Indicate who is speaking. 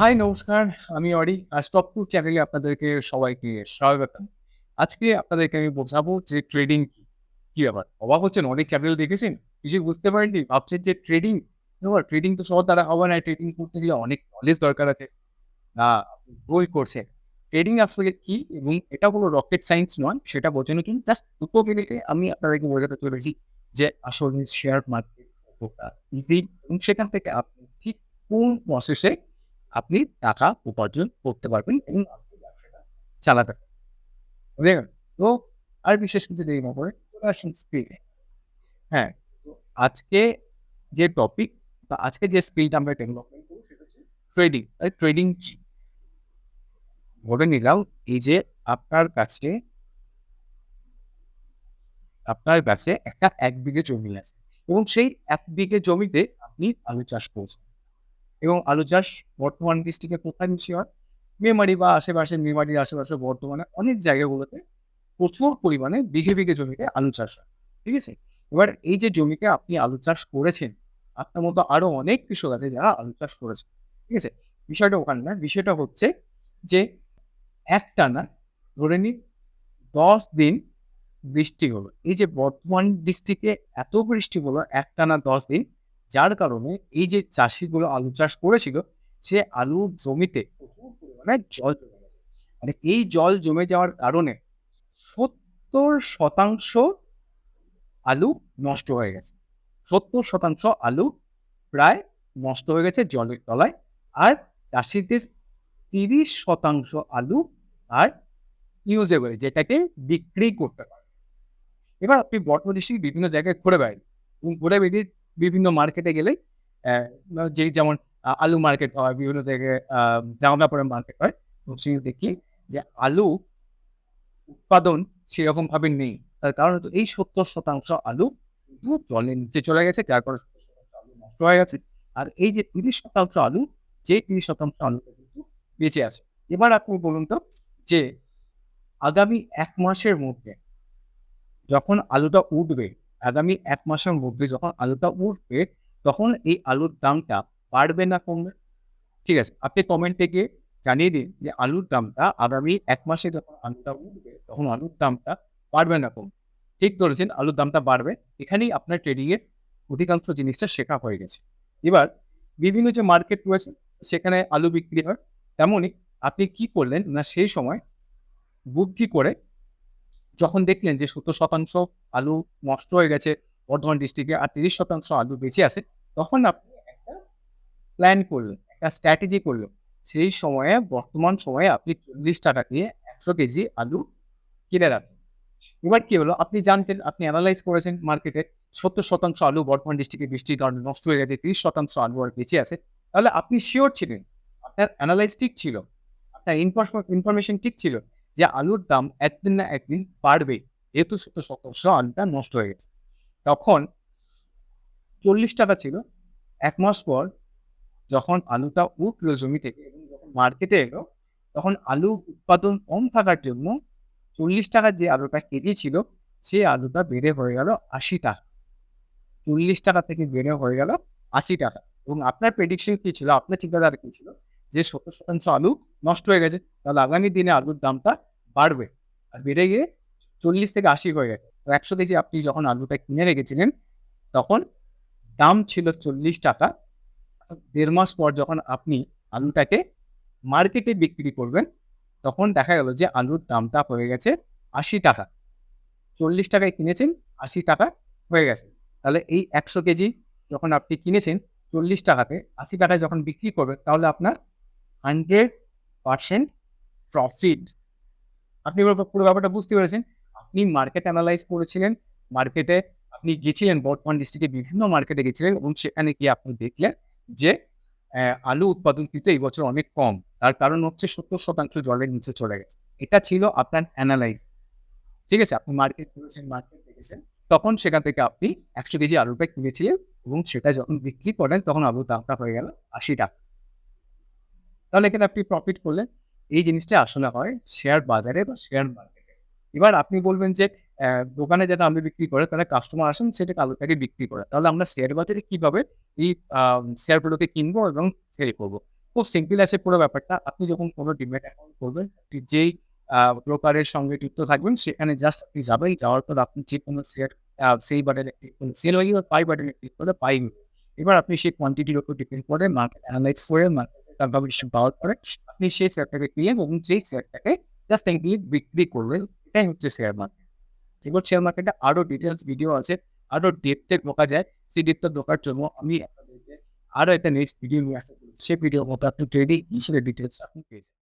Speaker 1: High নমস্কার। আমি Ori. Stock two চ্যানেলে আপনাদেরকে সবাইকে স্বাগতম। আজকে আপনাদেরকে আমি বোঝাবো যে ট্রেডিং কি? কি ব্যাপার? অবাক হচ্ছেন, অনেক চ্যানেল দেখেছেন, কিছুই বুঝতে পারেননি। ভাবছেন যে ট্রেডিং, ট্রেডিং তো সবার দ্বারা হবে না। ট্রেডিং করতে গেলে অনেক নলেজ দরকার আছে। না, আপনি ভুল করছেন। ট্রেডিং আসলে কি এবং এটা কোনো রকেট সায়েন্স নয়, সেটা বোঝানোর জন্য জাস্ট ২ টো মিনিটে আমি আপনাদেরকে বোঝাতে চলেছি যে আসলে শেয়ার মার্কেট কতটা ইজি এবং সেখান থেকে আপনি ঠিক কোন প্রসেসে আপনি টাকা উপার্জন করতে পারবেন এবং আপনি ব্যবসাটা চালাতে পারবেন। বুঝলেন? তো আর বিশেষ কিছু দেরি না করে চলে আসুন স্ক্রিনে। হ্যাঁ, তো আজকে যে টপিক বা আজকে যে স্কিলটা আমরা ডেভেলপমেন্ট করব সেটা হচ্ছে ট্রেডিং। ট্রেডিং ধরে নিলাম এই যে আপনার কাছে আপনার কাছে একটা ১ বিঘে জমি আছে এবং সেই ১ বিঘে জমিতে আপনি আলু চাষ করছেন এবং আলু চাষ বর্তমান ডিস্ট্রিক্টে কোথায় বেশি হয়? মেমারি বা আশেপাশে, মেমারির আশেপাশে বর্তমানে অনেক জায়গাগুলোতে প্রচুর পরিমাণে বিঘে, বিঘে জমিতে আলু চাষ হয়। ঠিক আছে? এবার এই যে জমিতে আপনি আলু চাষ করেছেন, আপনার মতো আরো অনেক কৃষক আছে যারা আলু চাষ করেছে। ঠিক আছে? বিষয়টা ওখানে না। বিষয়টা হচ্ছে যে একটানা ধরে নিন ১০ দিন বৃষ্টি হলো। এই যে বর্ধমান ডিস্ট্রিক্টে এত বৃষ্টি হলো একটানা ১০ দিন, যার কারণে এই যে চাষীগুলো আলু চাষ করেছিল, সে আলুর জমিতে প্রচুর পরিমাণে জল জমে গেছে। মানে এই জল জমে যাওয়ার কারণে ৭০% আলু নষ্ট হয়ে গেছে। ৭০% আলু প্রায় নষ্ট হয়ে গেছে জলের তলায়। আর চাষীদের ৩০% আলু আর ইউজেবল যেটাকে বিক্রি করতে পারে। এবার আপনি বর্তমান ডিস্ট্রিক্ট বিভিন্ন জায়গায় ঘুরে বেড়ান এবং ঘুরে বেরিয়ে বিভিন্ন মার্কেটে গেলেই যেমন আলু মার্কেট হয়, বিভিন্ন জায়গায় জামা কাপড়ের মার্কেট হয়। তো সেখানে দেখি যে আলু উৎপাদন সেরকমভাবে নেই। তার কারণ হচ্ছে এই ৭০% আলু কিন্তু জলের নিচে চলে গেছে, যার কারণে ৭০% আলু নষ্ট হয়ে গেছে। আর এই যে ৩০% আলু, যে ৩০% আলুটা কিন্তু বেঁচে আছে। এবার আপনি বলুন তো যে আগামী ১ মাসের মধ্যে যখন আলুটা উঠবে, আগামী ১ মাসের মধ্যে যখন আলুটা উঠবে, তখন এই আলুর দামটা বাড়বে না কমবে? ঠিক আছে? আপনি কমেন্টে গিয়ে জানিয়ে দিন যে আলুর দামটা আগামী ১ মাসে যখন আলুটা উঠবে, তখন আলুর দামটা বাড়বে না কমবে? ঠিক ধরেছেন, আলুর দামটা বাড়বে। এখানেই আপনার ট্রেডিং এর অধিকাংশ জিনিসটা শেখা হয়ে গেছে। এবার বিভিন্ন যে মার্কেট রয়েছে, সেখানে আলু বিক্রি হয়। তেমনই আপনি কি করলেন না সেই সময় বুদ্ধি করে যখন দেখলেন যে ৭০% আলু নষ্ট হয়ে গেছে বর্ধমান ডিস্ট্রিক্টে আর ৩০% আলু বেঁচে আছে, তখন আপনি একটা প্ল্যান করলেন, একটা স্ট্র্যাটেজি করলেন। সেই সময়ে বর্তমান সময়ে আপনি ৳৪০ দিয়ে ১০০ কেজি আলু কিনে রাখেন। এবার কি হলো? আপনি জানতেন, আপনি এনালাইজ করেছেন মার্কেটে ৭০% আলু বর্ধমান ডিস্ট্রিক্টে বৃষ্টির কারণে নষ্ট হয়ে গেছে, ৩০% আলু আর বেঁচে আছে। তাহলে আপনি সিওর ছিলেন, আপনার এনালাইজ ঠিক ছিল, আপনার ইনফরমেশন ঠিক ছিল যে আলুর দাম একদিন না একদিন বাড়বে। যেহেতু ৭০% আলুটা নষ্ট হয়ে গেছে। তখন ৳৪০ ছিল। ১ মাস পর যখন আলুটা উঠলো জমি থেকে এবং যখন মার্কেটে এলো, তখন আলু উৎপাদন কম থাকার জন্য ৳৪০ যে আলুটা কেজি ছিল, সে আলুটা বেড়ে হয়ে গেল ৳৮০। ৳৪০ থেকে বেড়ে হয়ে গেল ৳৮০ এবং আপনার প্রেডিকশন কি ছিল? আপনার চিন্তাধারা কি ছিল? যে ৭০% আলু নষ্ট হয়ে গেছে। তাহলে আগামী দিনে আলুর দামটা বাড়বে। আর বেড়ে গিয়ে ৪০ থেকে ৮০ হয়ে গেছে। তো ১০০ কেজি আপনি যখন আলুটা কিনে রেখেছিলেন, তখন দাম ছিল ৳৪০। ১.৫ মাস পর যখন আপনি আলুটাকে মার্কেটে বিক্রি করবেন, তখন দেখা গেল যে আলুর দামটা হয়ে গেছে ৳৮০। ৳৪০ য় কিনেছেন, ৳৮০ হয়ে গেছে। তাহলে এই ১০০ কেজি যখন আপনি কিনেছেন ৳৪০ তে, ৳৮০ যখন বিক্রি করবেন, তাহলে আপনার 100% প্রফিট। আপনি এবার পুরো ব্যাপারটা বুঝতে পেরেছেন। আপনি মার্কেট এনালাইজ করেছিলেন। মার্কেটে আপনি গেছিলেন, বর্ধমান ডিস্ট্রিক্টে বিভিন্ন মার্কেটে গেছিলেন এবং সেখানে গিয়ে আপনি দেখলেন যে আলু উৎপাদন কিন্তু এই বছর অনেক কম। তার কারণ হচ্ছে ৭০% জলের নিচে চলে গেছে। এটা ছিল আপনার এনালাইজ। ঠিক আছে? আপনি মার্কেট করেছেন, মার্কেট দেখেছেন। তখন সেখান থেকে আপনি ১০০ কেজি আলুটা কিনেছিলেন এবং সেটা যখন বিক্রি করেন তখন আলুর দামটা হয়ে গেল ৳৮০। তাহলে এখানে আপনি প্রফিট করলেন। এই জিনিসটা আসলে হয় শেয়ার বাজারে বা শেয়ার মার্কেটে। এবার আপনি বলবেন যে দোকানে যারা আলু বিক্রি করে তারা কাস্টমার আসেন সেটাকে আলুটাকে বিক্রি করে। তাহলে আমরা শেয়ার বাজারে কিভাবে এই আ শেয়ারগুলোকে কিনবো এবং সেল করব? খুব সিম্পল আছে পুরো ব্যাপারটা। আপনি যখন কোনো ডিম্যাট অ্যাকাউন্ট করবেন, আপনি যেই ব্রোকারের সঙ্গে যুক্ত থাকবেন সেখানে জাস্ট আপনি যাবেন। যাওয়ার পর আপনি যেকোনো শেয়ার সেল বাটনে ক্লিক করলে সেল হয়ে গেলে, বাই বাটনে ক্লিক করলে বাই হবে। এবার আপনি সেই কোয়ান্টিটির উপর ডিপেন্ড করে মার্কেট এনালাইজ করে মার্কেটের কনফার্মেশন পাওয়ার পরে আপনি সেই শেয়ারটাকে কিনেন এবং যেই শেয়ারটাকে জাস্ট এগিয়ে বিক্রি করবেন। এটাই হচ্ছে শেয়ার মার্কেট। এবার শেয়ার মার্কেটে আরো ডিটেইলস ভিডিও আছে, আরো ডেপথে ঢোকা যায়। সেই ডেপথে ঢোকার জন্য আমি আপনাদেরকে আরো একটা নেক্সট ভিডিও নিয়ে আসতে চলেছি। সেই ভিডিওর মধ্যে আপনি ট্রেডিং হিসেবে ডিটেইলস আপনি পেয়ে যাবেন।